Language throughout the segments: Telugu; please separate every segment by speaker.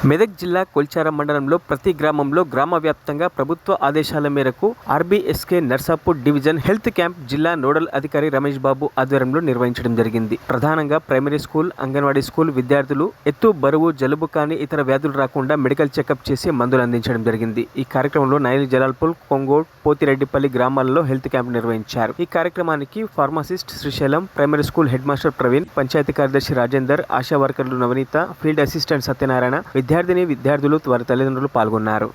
Speaker 1: మెదక్ జిల్లా కొల్చారం మండలంలో ప్రతి గ్రామంలో గ్రామ వ్యాప్తంగా ప్రభుత్వ ఆదేశాల మేరకు RBSK Narsapur division health camp జిల్లా నోడల్ అధికారి రమేష్ బాబు ఆధ్వర్యంలో నిర్వహించడం జరిగింది. ప్రధానంగా ప్రైమరీ స్కూల్, అంగన్వాడీ స్కూల్ విద్యార్థులు ఎత్తు, బరువు, జలుబు కానీ ఇతర వ్యాధులు రాకుండా మెడికల్ చెకప్ చేసి మందులు అందించడం జరిగింది. ఈ కార్యక్రమంలో నైల్ జలాల్పూల్, కొంగోడ్, పోతిరెడ్డిపల్లి గ్రామాల్లో హెల్త్ క్యాంప్ నిర్వహించారు. ఈ కార్యక్రమానికి pharmacist Srisailam, primary school head master Praveen, panchayat కార్యదర్శి రాజేందర్, ఆశా వర్కర్లు నవనీత, ఫీల్డ్ అసిస్టెంట్ సత్యనారాయణ, విద్యార్థులు వారి తల్లిదండ్రులు పాల్గొన్నారు.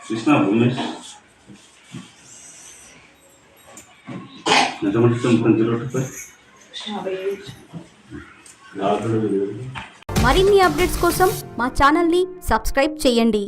Speaker 2: కృష్ణ భూమేష్
Speaker 3: మరిన్ని అప్డేట్స్ కోసం మా ఛానల్ని సబ్స్క్రైబ్ చేయండి.